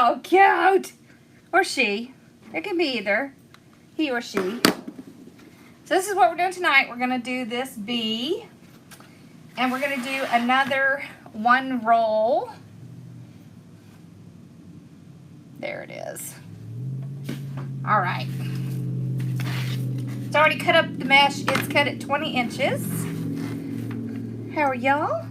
so cute. Or she. It can be either. He or she. So this is what we're doing tonight. We're going to do this bee. And we're going to do another one roll. There it is. All right. It's already cut up the mesh. It's cut at 20 inches. How are y'all?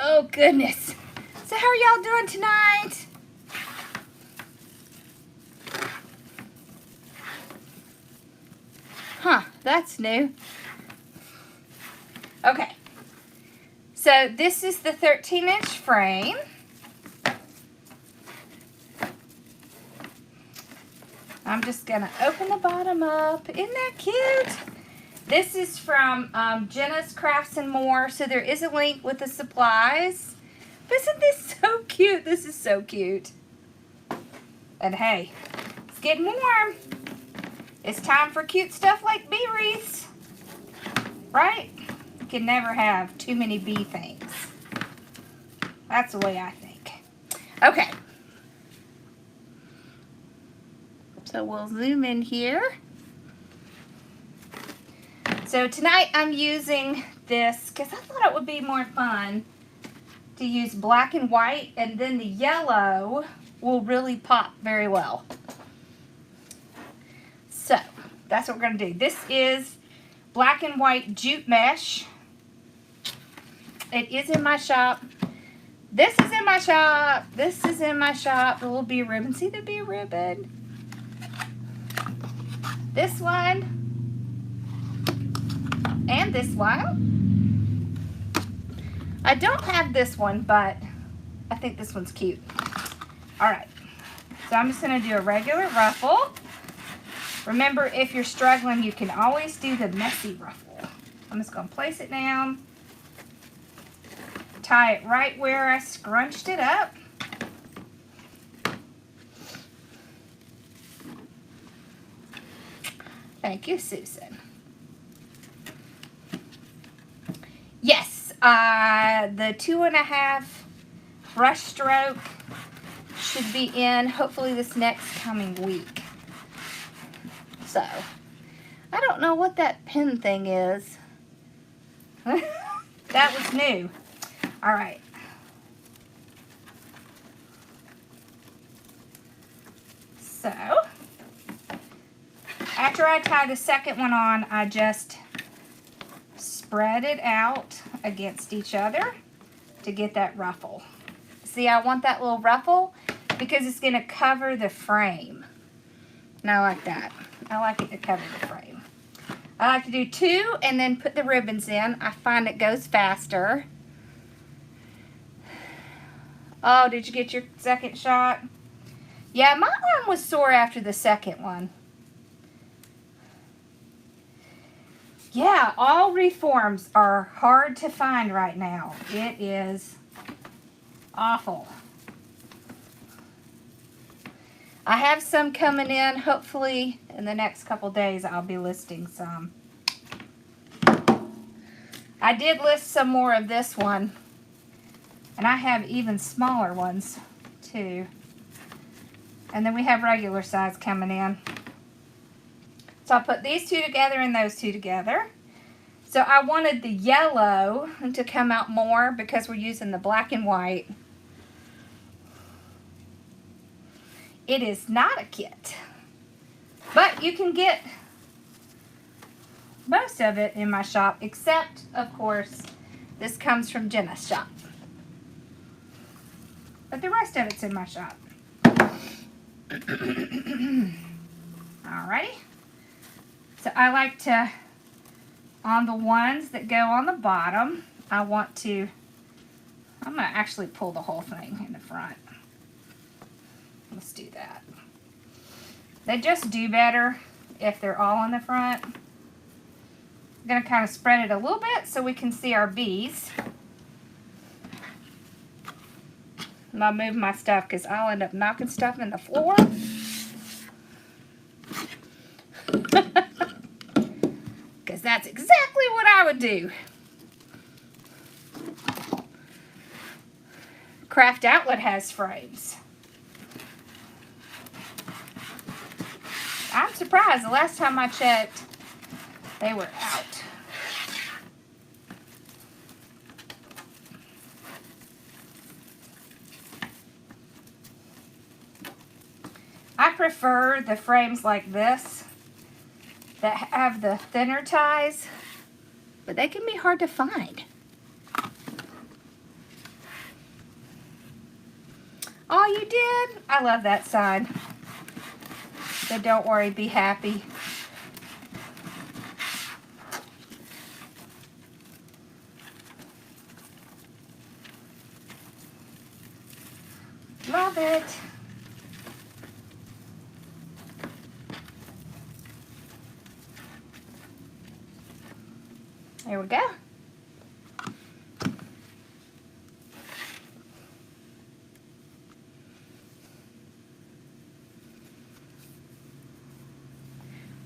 Oh, goodness. So how are y'all doing tonight? Huh, that's new. Okay. So this is the 13-inch frame. I'm just going to open the bottom up. Isn't that cute? This is from Jenna's Crafts and More. So there is a link with the supplies. Isn't this so cute? This is so cute. And hey, it's getting warm. It's time for cute stuff like bee wreaths. Right? You can never have too many bee things. That's the way I think. Okay. So we'll zoom in here. So tonight I'm using this because I thought it would be more fun to use black and white, and then the yellow will really pop very well. So that's what we're going to do. This is black and white jute mesh. It is in my shop. This is in my shop. This is in my shop. The little bee ribbon. See the bee ribbon? This one. And this one. I don't have this one, but I think this one's cute. Alright. So I'm just going to do a regular ruffle. Remember, if you're struggling, you can always do the messy ruffle. I'm just going to place it down. Tie it right where I scrunched it up. Thank you, Susan. Yes, the 2.5 brush stroke should be in hopefully this next coming week. So, I don't know what that pin thing is. That was new. All right. So, after I tie the second one on, I just spread it out against each other to get that ruffle. See, I want that little ruffle because it's going to cover the frame. And I like that. I like it to cover the frame. I like to do 2 and then put the ribbons in. I find it goes faster. Oh, did you get your second shot? Yeah, my arm was sore after the second one. Yeah, all reforms are hard to find right now. It is awful. I have some coming in. Hopefully, in the next couple days, I'll be listing some. I did list some more of this one. And I have even smaller ones, too. And then we have regular size coming in. So I put these 2 together and those 2 together. So I wanted the yellow to come out more because we're using the black and white. It is not a kit. But you can get most of it in my shop, except, of course, this comes from Jenna's shop. But the rest of it's in my shop. Alrighty. So I like to, on the ones that go on the bottom, I'm going to actually pull the whole thing in the front. Let's do that. They just do better if they're all in the front. I'm going to kind of spread it a little bit so we can see our bees. I'll move my stuff because I'll end up knocking stuff in the floor. Because that's exactly what I would do. Craft Outlet has frames. I'm surprised. The last time I checked, they were out. I prefer the frames like this that have the thinner ties, but they can be hard to find. Oh, you did? I love that side. So don't worry, be happy. Love it. There we go.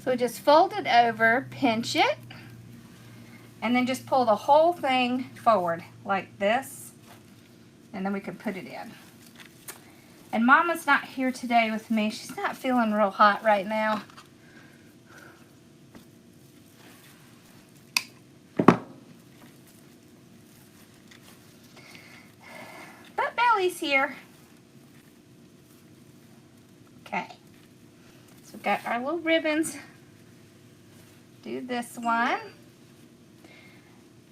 So just fold it over, pinch it, and then just pull the whole thing forward like this, and then we can put it in. And Mama's not here today with me. She's not feeling real hot right now. But Belly's here. Okay. So we've got our little ribbons. Do this one.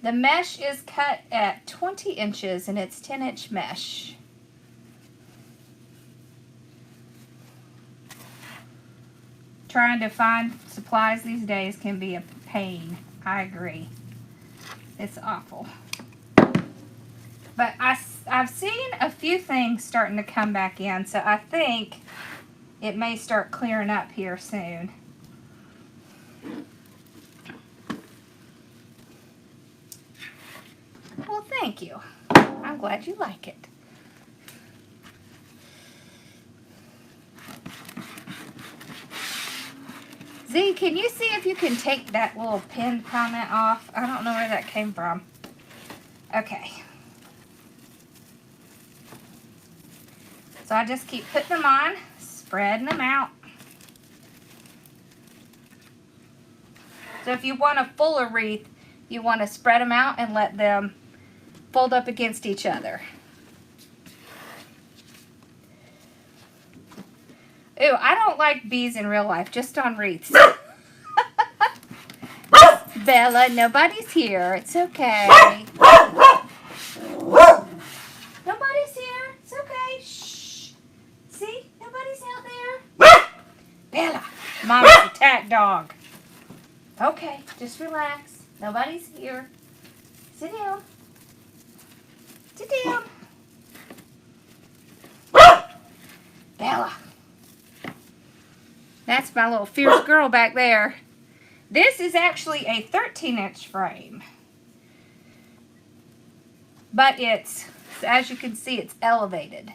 The mesh is cut at 20 inches and it's 10-inch mesh. Trying to find supplies these days can be a pain. I agree. It's awful. But I've seen a few things starting to come back in, so I think it may start clearing up here soon. Well, thank you. I'm glad you like it. Z, can you see if you can take that little pinned comment off? I don't know where that came from. Okay. So I just keep putting them on, spreading them out. So if you want a fuller wreath, you want to spread them out and let them fold up against each other. Ooh, I don't like bees in real life, just on wreaths. Bella, nobody's here. It's okay. Nobody's here. It's okay. Shh. See? Nobody's out there. Bella, Mama's attack dog. Okay, just relax. Nobody's here. Sit down. Sit down. Bella. That's my little fierce girl back there. This is actually a 13-inch frame. But it's, as you can see, it's elevated.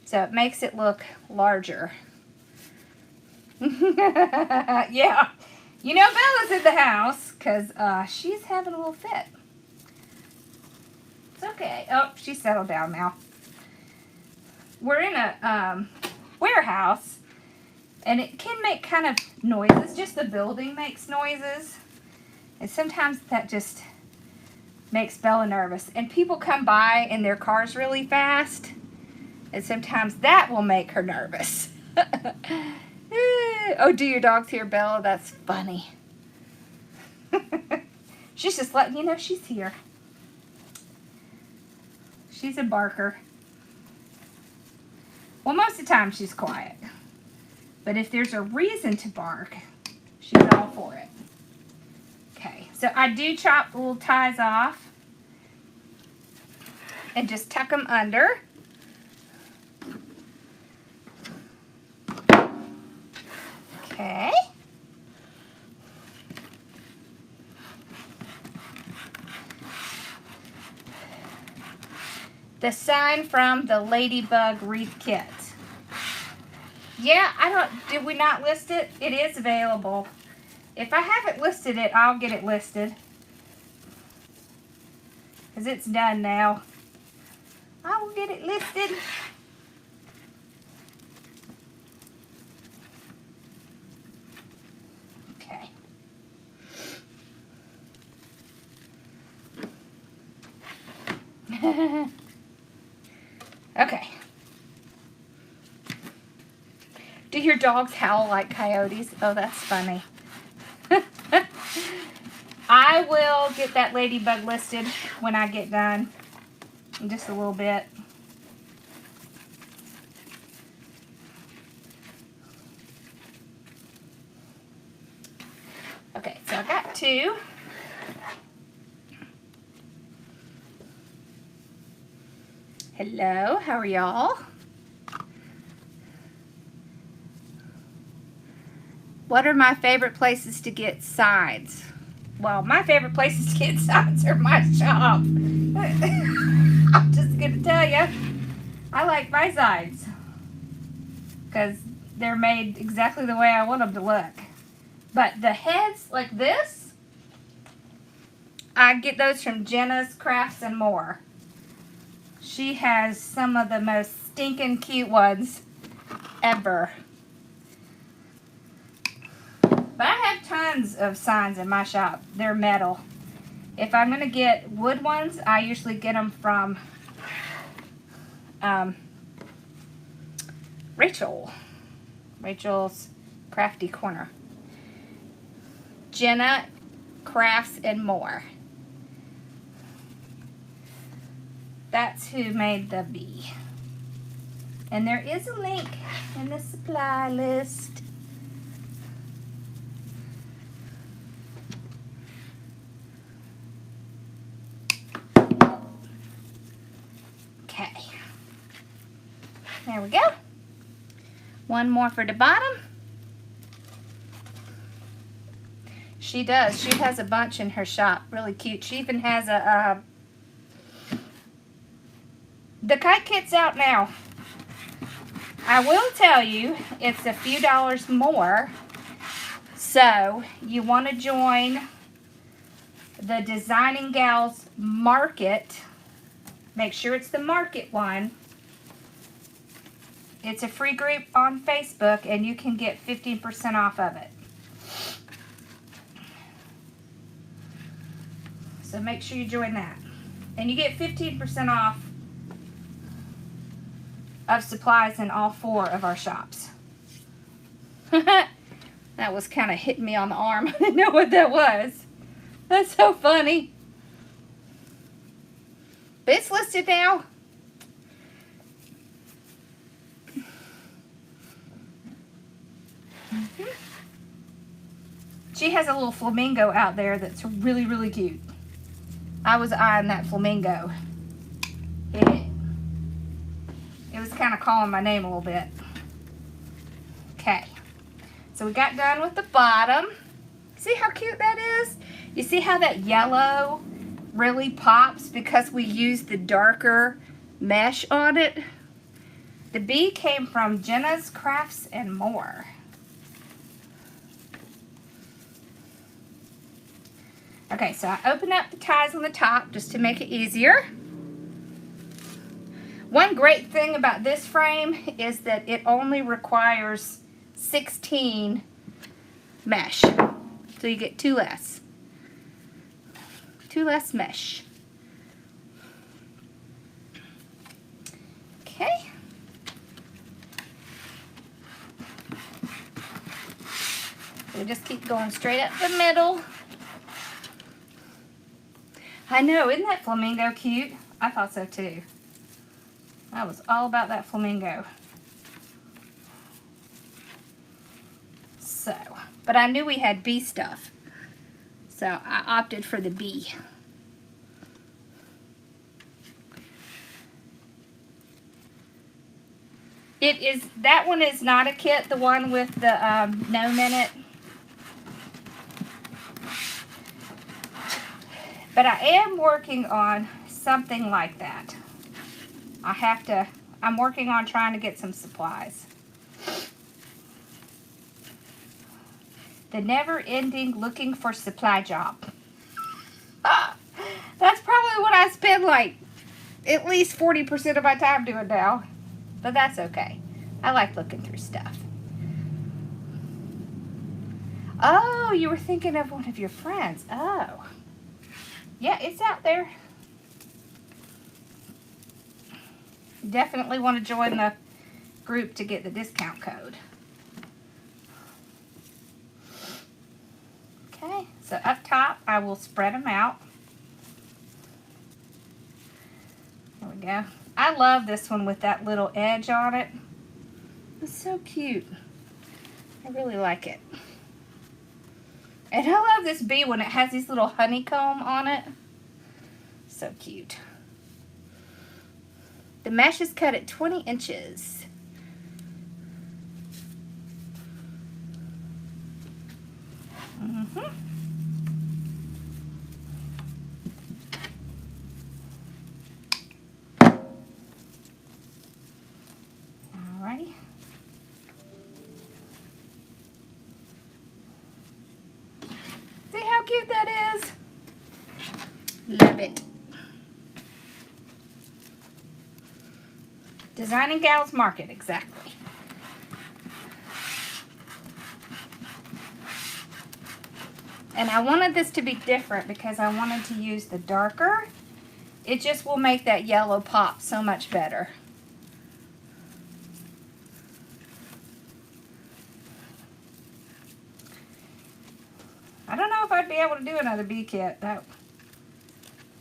So it makes it look larger. Yeah. You know Bella's in the house because she's having a little fit. It's okay. Oh, she's settled down now. We're in a warehouse, and it can make kind of noises. Just the building makes noises. And sometimes that just makes Bella nervous. And people come by in their cars really fast. And sometimes that will make her nervous. Oh, do your dogs hear Bella? That's funny. She's just letting you know she's here. She's a barker. Well, most of the time she's quiet. But if there's a reason to bark, she's all for it. Okay, so I do chop the little ties off and just tuck them under. Okay. The sign from the Ladybug Wreath Kit. Yeah, did we not list it? It is available. If I haven't listed it, I'll get it listed. Because it's done now. I We'll get it listed. Okay. Okay. Do your dogs howl like coyotes? Oh, that's funny. I will get that ladybug listed when I get done in just a little bit. Okay, so I got 2. Hello, how are y'all? What are my favorite places to get sides? Well, my favorite places to get sides are my shop. I'm just going to tell you, I like my sides because they're made exactly the way I want them to look. But the heads like this, I get those from Jenna's Crafts and More. She has some of the most stinking cute ones ever. But I have tons of signs in my shop. They're metal. If I'm going to get wood ones, I usually get them from Rachel's Crafty Corner. Jenna Crafts and More. That's who made the bee. And there is a link in the supply list. Okay. There we go. One more for the bottom. She does. She has a bunch in her shop. Really cute. She even has a... the kite kit's out now. I will tell you, it's a few dollars more. So, you want to join the Designing Gals Market. Make sure it's the market one. It's a free group on Facebook, and you can get 15% off of it. So make sure you join that. And you get 15% off of supplies in all 4 of our shops. That was kind of hitting me on the arm. I didn't know what that was. That's so funny. But it's listed now. She has a little flamingo out there that's really, really cute. I was eyeing that flamingo. It was kind of calling my name a little bit. Okay. So we got done with the bottom. See how cute that is? You see how that yellow really pops because we used the darker mesh on it? The bee came from Jenna's Crafts and More. Okay, so I opened up the ties on the top just to make it easier. One great thing about this frame is that it only requires 16 mesh. So you get 2 less. 2 less mesh. Okay. We just keep going straight up the middle. I know, isn't that flamingo cute? I thought so too. I was all about that flamingo. So, but I knew we had bee stuff. So I opted for the bee. That one is not a kit, the one with the gnome in it. But I am working on something like that. I'm working on trying to get some supplies. The never-ending looking for supply job. That's probably what I spend like at least 40% of my time doing now. But that's okay. I like looking through stuff. Oh, you were thinking of one of your friends. Oh. Yeah, it's out there. Definitely want to join the group to get the discount code. Okay, so up top, I will spread them out. There we go. I love this one with that little edge on it. It's so cute. I really like it. And I love this bee when it has these little honeycomb on it. So cute. The mesh is cut at 20 inches. Alrighty. See how cute that is? Love it. Designing Gals Market, exactly. And I wanted this to be different because I wanted to use the darker. It just will make that yellow pop so much better. I don't know if I'd be able to do another bee kit.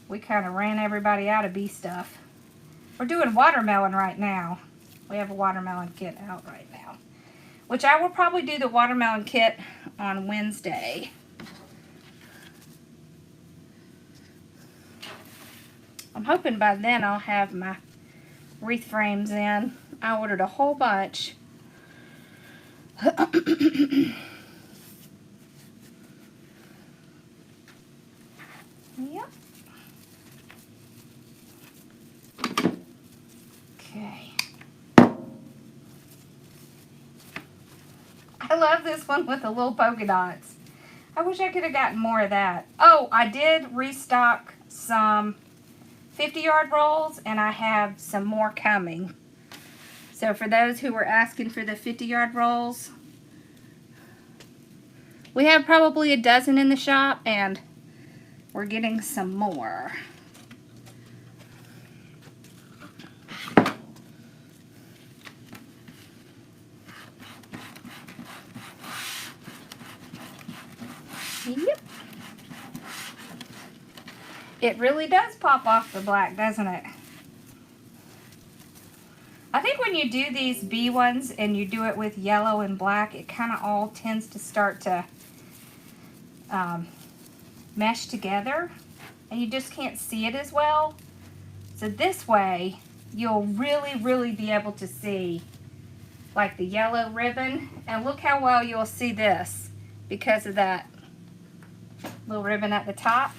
We kind of ran everybody out of bee stuff. We're doing watermelon right now. We have a watermelon kit out right now. Which I will probably do the watermelon kit on Wednesday. I'm hoping by then I'll have my wreath frames in. I ordered a whole bunch. Yep. Okay. I love this one with the little polka dots. I wish I could have gotten more of that. Oh, I did restock some 50-yard rolls, and I have some more coming. So for those who were asking for the 50-yard rolls, we have probably a dozen in the shop, and we're getting some more. Yep. It really does pop off the black, doesn't it? I think when you do these bee ones and you do it with yellow and black, it kind of all tends to start to mesh together, and you just can't see it as well. So this way, you'll really be able to see like the yellow ribbon, and look how well you'll see this because of that little ribbon at the top.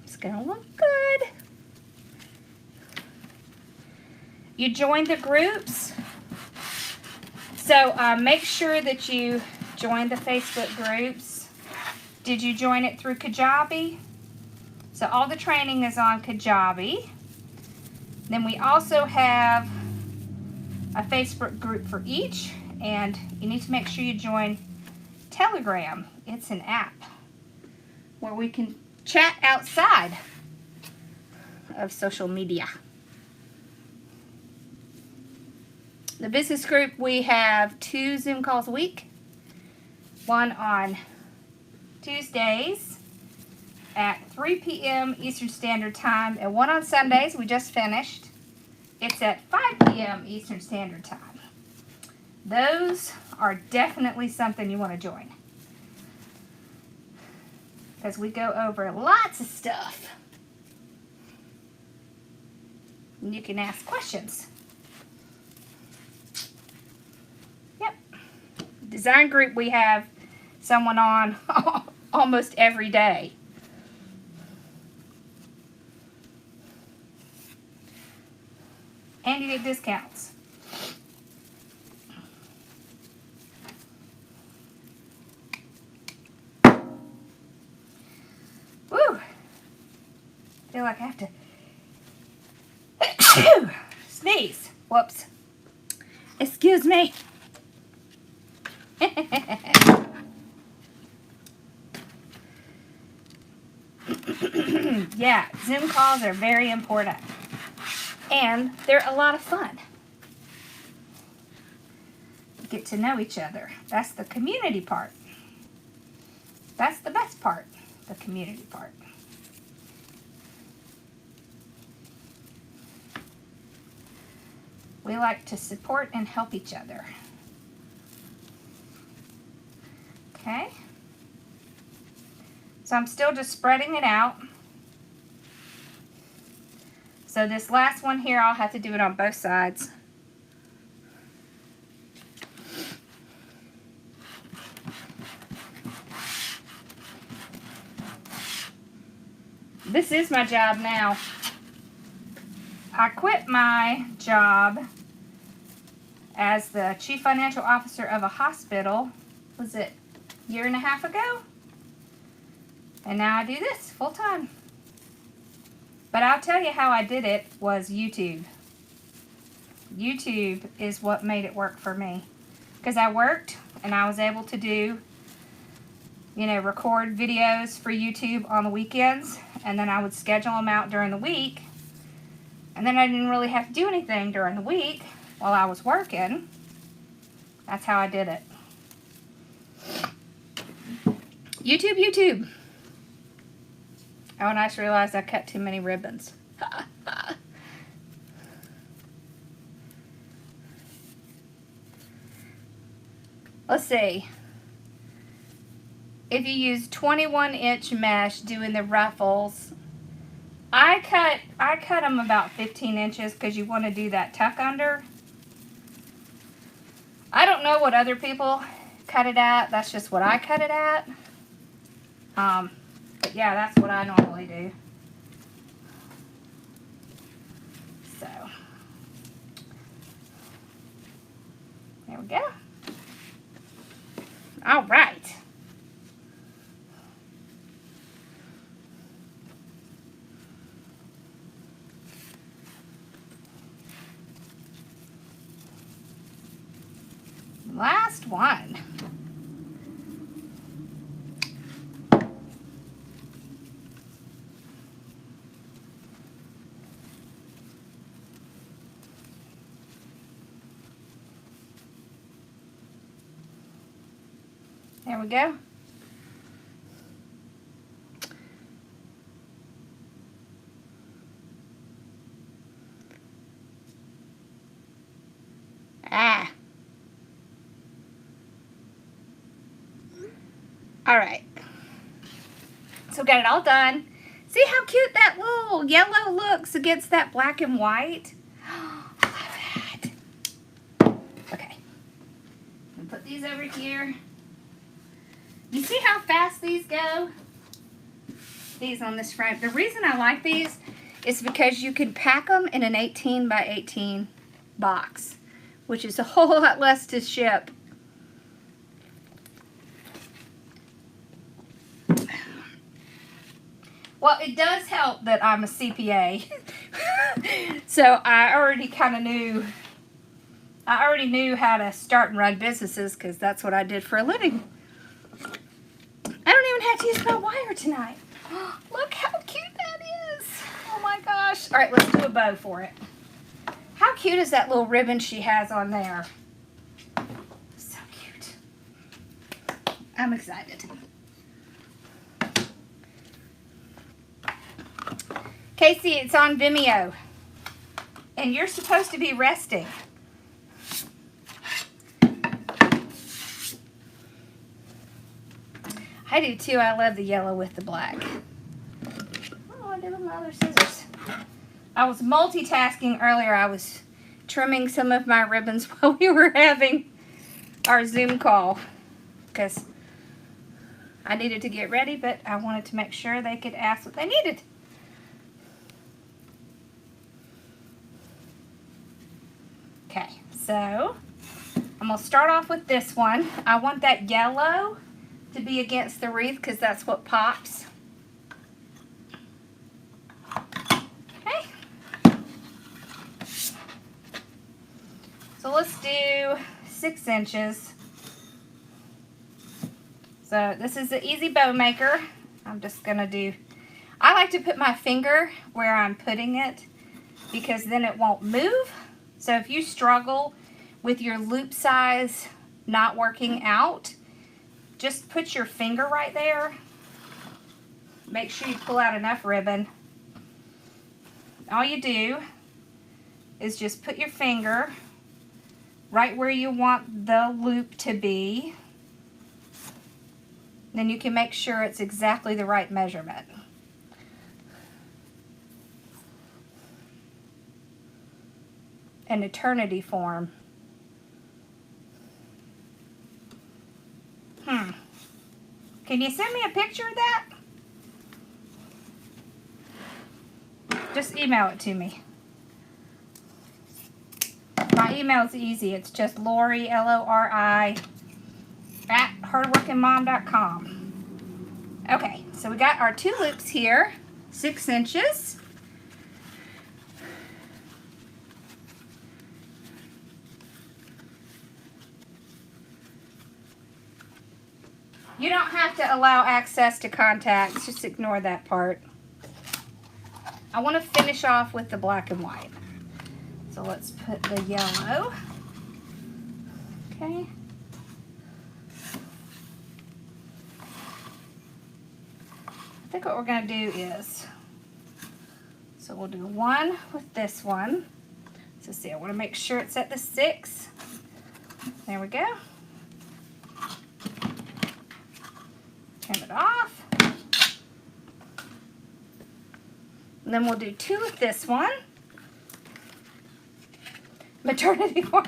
It's gonna look good. You join the groups, so make sure that you join the Facebook groups. Did you join it through Kajabi? So all the training is on Kajabi. Then we also have a Facebook group for each, and you need to make sure you join Telegram. It's an app where we can chat outside of social media. The business group, we have 2 Zoom calls a week. One on Tuesdays at 3 p.m. Eastern Standard Time, and one on Sundays. We just finished. It's at 5 p.m. Eastern Standard Time. Those are definitely something you want to join, because we go over lots of stuff. And you can ask questions. Yep. Design group, we have someone on almost every day. And you get discounts. Woo! I feel like I have to Achoo! Sneeze. Whoops. Excuse me. Yeah, Zoom calls are very important. And they're a lot of fun. Get to know each other. That's the community part. That's the best part, the community part. We like to support and help each other. Okay. So I'm still just spreading it out. So this last one here, I'll have to do it on both sides. This is my job now. I quit my job as the chief financial officer of a hospital, was it a year and a half ago? And now I do this full time. But I'll tell you how I did it was YouTube. YouTube is what made it work for me. Because I worked and I was able to do, you know, record videos for YouTube on the weekends. And then I would schedule them out during the week. And then I didn't really have to do anything during the week while I was working. That's how I did it. YouTube, YouTube. Oh, and I just realized I cut too many ribbons. Let's see. If you use 21-inch mesh doing the ruffles, I cut them about 15 inches because you want to do that tuck under. I don't know what other people cut it at. That's just what I cut it at. But yeah, that's what I normally do. So, there we go. All right. Last one. There we go. Ah. All right. So we got it all done. See how cute that little yellow looks against that black and white? I love that. Okay. I'm gonna put these over here. You see how fast these go? These on this front. The reason I like these is because you can pack them in an 18 by 18 box, which is a whole lot less to ship. Well, it does help that I'm a CPA. So I already kind of knew, how to start and run businesses because that's what I did for a living. I don't even have to use my wire tonight. Look how cute that is. Oh my gosh. All right, let's do a bow for it. How cute is that little ribbon she has on there? So cute. I'm excited. Casey, it's on Vimeo. And you're supposed to be resting. I do too. I love the yellow with the black. Oh, I did with my other scissors. I was multitasking earlier. I was trimming some of my ribbons while we were having our Zoom call. Because I needed to get ready, but I wanted to make sure they could ask what they needed. Okay, so I'm going to start off with this one. I want that yellow to be against the wreath because that's what pops. Okay. let's do 6 inches. So this is the Easy Bow Maker. I'm just gonna do, I like to put my finger where I'm putting it because then it won't move. So if you struggle with your loop size not working out, just put your finger right there. Make sure you pull out enough ribbon. All you do is just put your finger right where you want the loop to be. Then you can make sure it's exactly the right measurement. An eternity form. Can you send me a picture of that? Just email it to me. My email is easy. It's just Lori, Lori, at hardworkingmom.com. Okay, so we got our 2 loops here, 6 inches. You don't have to allow access to contacts, just ignore that part. I want to finish off with the black and white. So let's put the yellow. Okay. I think what we're going to do is, so we'll do 1 with this one. So see, I want to make sure it's at the 6. There we go. Turn it off. And then we'll do 2 with this one. Maternity form.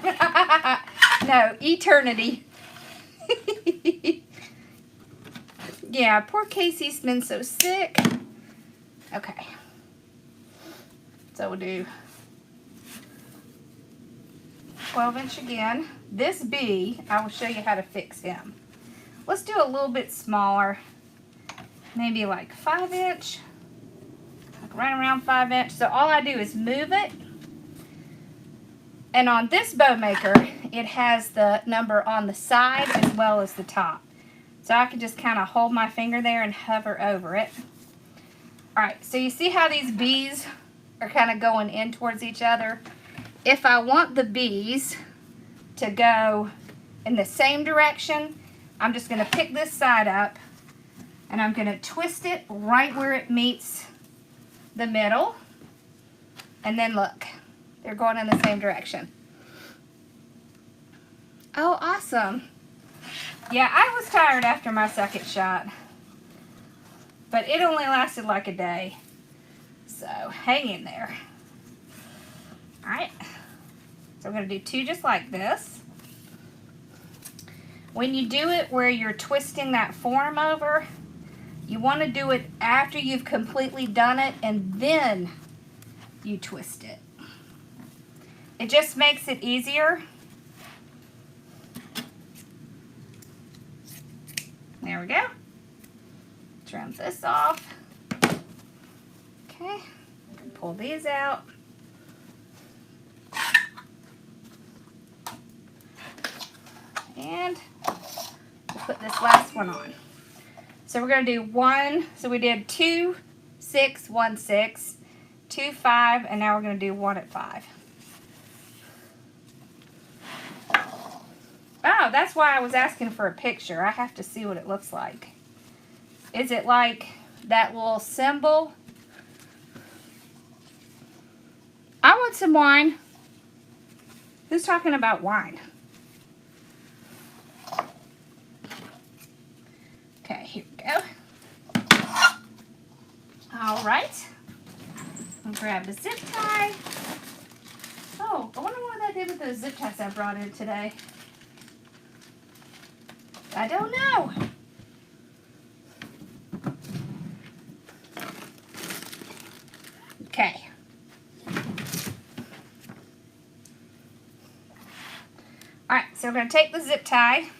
No, eternity. Yeah, poor Casey's been so sick. Okay. So we'll do 12-inch again. This bee, I will show you how to fix him. Let's do a little bit smaller. Maybe like 5-inch. Like right around 5-inch. So all I do is move it. And on this bow maker, it has the number on the side as well as the top. So I can just kind of hold my finger there and hover over it. Alright, so you see how these bees are kind of going in towards each other? If I want the bees to go in the same direction, I'm just going to pick this side up and I'm going to twist it right where it meets the middle. And then look, they're going in the same direction. Oh, awesome. Yeah, I was tired after my second shot, but it only lasted like a day. So hang in there. All right, so we're going to do 2 just like this. When you do it where you're twisting that form over, you want to do it after you've completely done it and then you twist it. It just makes it easier. There we go. Trim this off. Okay, pull these out. And we'll put this last one on. So we're going to do 1, so we did 2, 6, 1, 6, 2, 5, and now we're going to do 1 at 5. Oh, that's why I was asking for a picture. I have to see what it looks like. Is it like that little symbol? I want some wine. Who's talking about wine? Okay, here we go. All right. I'll grab a zip tie. Oh, I wonder what I did with those zip ties I brought in today. I don't know. Okay. Alright, so we're going to take the zip tie.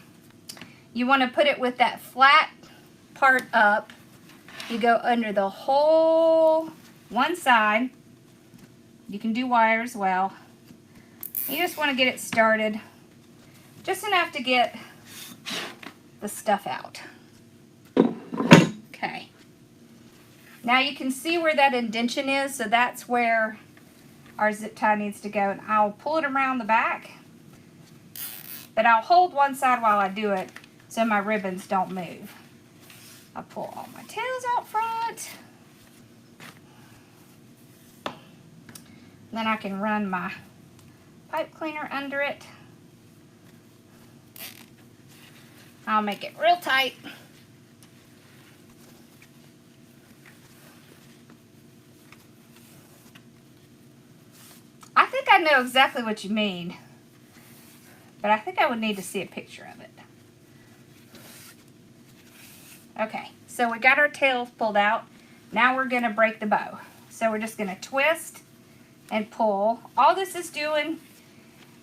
You want to put it with that flat part up. You go under the whole one side. You can do wire as well. You just want to get it started. Just enough to get the stuff out. Okay. Now you can see where that indentation is, so that's where our zip tie needs to go. And I'll pull it around the back, but I'll hold one side while I do it so my ribbons don't move. I'll pull all my tails out front. Then I can run my pipe cleaner under it. I'll make it real tight. I think I know exactly what you mean, but I think I would need to see a picture of it. Okay, so we got our tails pulled out. Now we're going to break the bow. So we're just going to twist and pull. All this is doing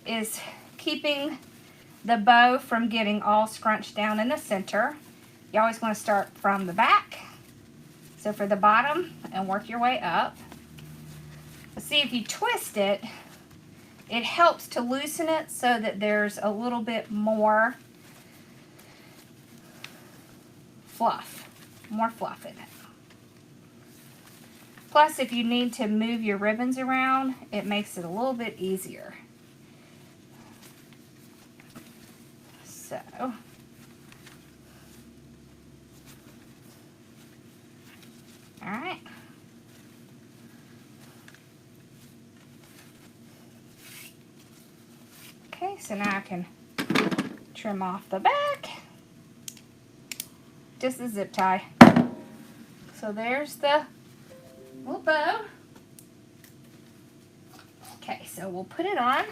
is keeping the bow from getting all scrunched down in the center. You always want to start from the back. So for the bottom and work your way up. But see, if you twist it, it helps to loosen it so that there's a little bit more fluff, more fluff in it. Plus, if you need to move your ribbons around, it makes it a little bit easier. So, alright. Okay, so now I can trim off the back. Just a zip tie. So there's the little bow. Okay, so we'll put it on.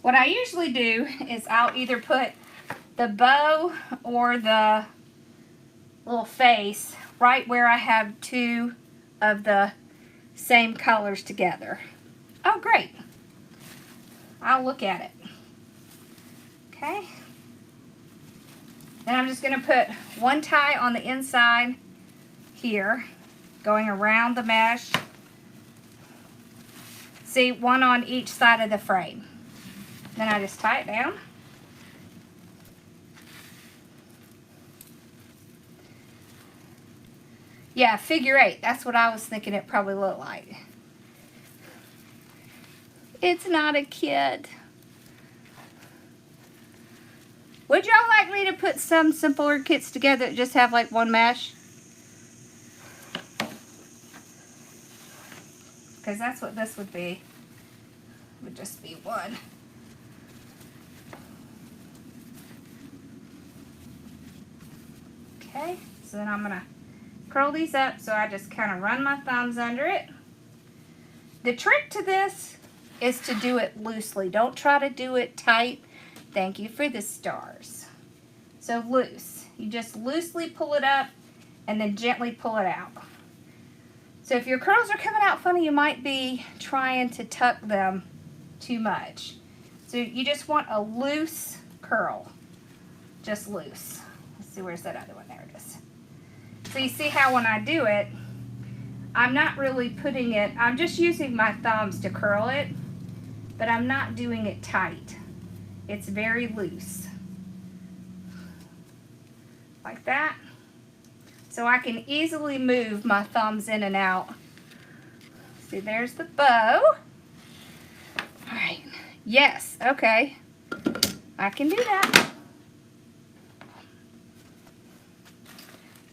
What I usually do is I'll either put the bow or the little face right where I have two of the same colors together. Oh, great. I'll look at it. Okay. Then I'm just going to put one tie on the inside here, going around the mesh. See, one on each side of the frame. Then I just tie it down. Yeah, figure 8. That's what I was thinking it probably looked like. It's not a kit. Would y'all like me to put some simpler kits together that just have like one mesh? Because that's what this would be. It would just be one. Okay, so then I'm going to curl these up so I just kind of run my thumbs under it. The trick to this is to do it loosely. Don't try to do it tight. Thank you for the stars. So loose. You just loosely pull it up and then gently pull it out. So if your curls are coming out funny, you might be trying to tuck them too much. So you just want a loose curl. Just loose. Let's see, where's that other one? There it is. So you see how when I do it, I'm not really putting it, I'm just using my thumbs to curl it, but I'm not doing it tight. It's very loose. Like that. So I can easily move my thumbs in and out. See, there's the bow. All right. Yes, okay. I can do that.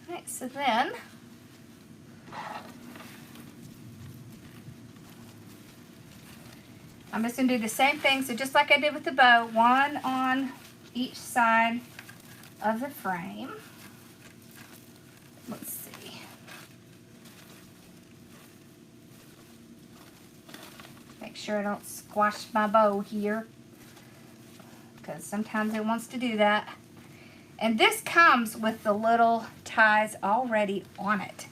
All right, so then I'm just going to do the same thing. So just like I did with the bow, one on each side of the frame. Let's see. Make sure I don't squash my bow here, because sometimes it wants to do that. And this comes with the little ties already on it.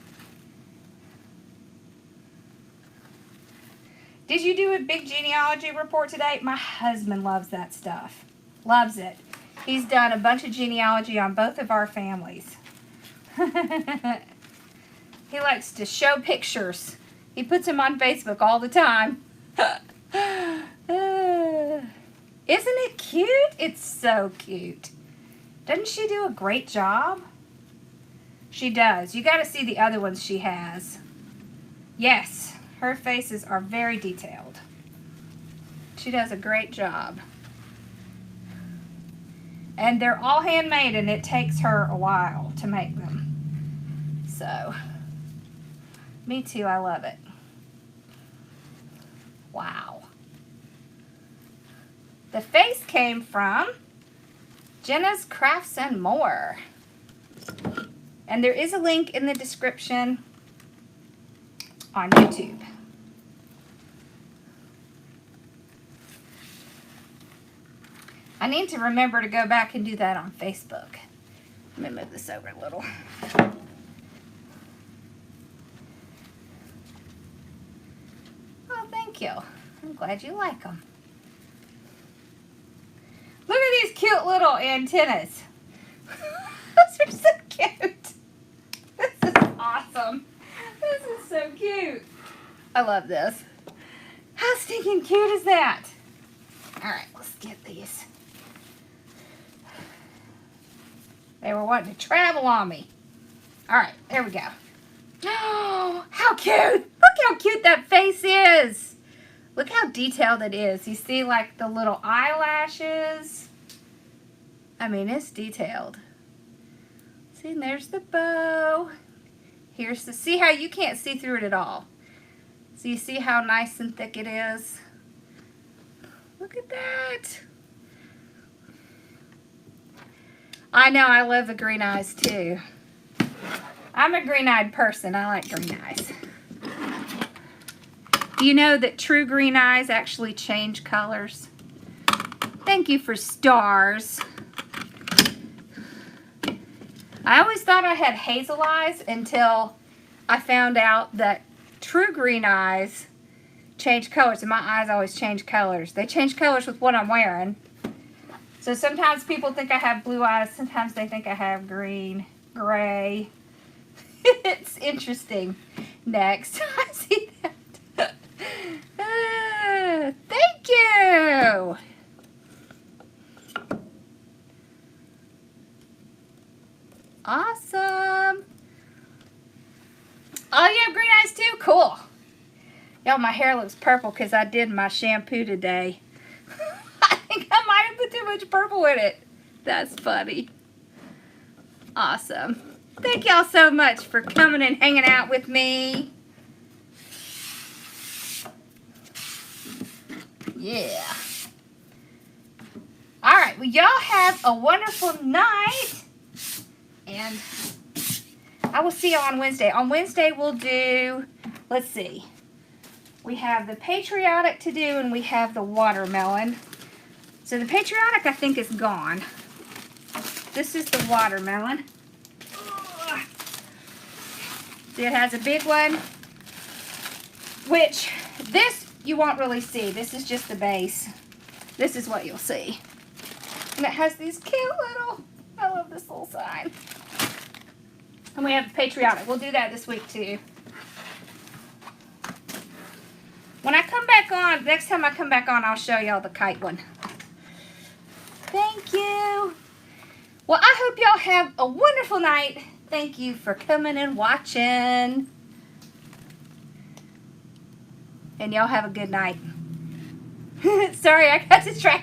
Did you do a big genealogy report today? My husband loves that stuff. Loves it. He's done a bunch of genealogy on both of our families. He likes to show pictures. He puts them on Facebook all the time. Isn't it cute? It's so cute. Doesn't she do a great job? She does. You got to see the other ones she has. Yes, her faces are very detailed. She does a great job. And they're all handmade, and it takes her a while to make them. So, me too, I love it. Wow. The face came from Jenna's Crafts and More. And there is a link in the description on YouTube. I need to remember to go back and do that on Facebook. Let me move this over a little. Oh, thank you. I'm glad you like them. Look at these cute little antennas. Those are so cute. This is awesome. This is so cute. I love this. How stinking cute is that? All right, let's get these. They were wanting to travel on me. All right, there we go. Oh, how cute. Look how cute that face is. Look how detailed it is. You see like the little eyelashes. I mean, it's detailed. See, and there's the bow. Here's the, see how you can't see through it at all. So you see how nice and thick it is? Look at that. I know, I love the green eyes too. I'm a green-eyed person. I like green eyes. Do you know that true green eyes actually change colors? Thank you for stars. I always thought I had hazel eyes until I found out that true green eyes change colors, and my eyes always change colors. They change colors with what I'm wearing. So sometimes people think I have blue eyes, sometimes they think I have green, gray. It's interesting. Next, I see that. Thank you. Awesome. Oh, you have green eyes too? Cool. Y'all, my hair looks purple because I did my shampoo today. I think I might have put too much purple in it. That's funny. Awesome. Thank y'all so much for coming and hanging out with me. Yeah. All right. Well, y'all have a wonderful night. And I will see you on Wednesday. On Wednesday, we'll do, let's see. We have the patriotic to do, and we have the watermelon. So the patriotic, I think, is gone. This is the watermelon. See, it has a big one, which this you won't really see. This is just the base. This is what you'll see. And it has these cute little, I love this little sign. And we have the patriotic. We'll do that this week too. When I come back on, next time I come back on, I'll show y'all the kite one. Thank you. Well, I hope y'all have a wonderful night. Thank you for coming and watching. And y'all have a good night. Sorry, I got distracted.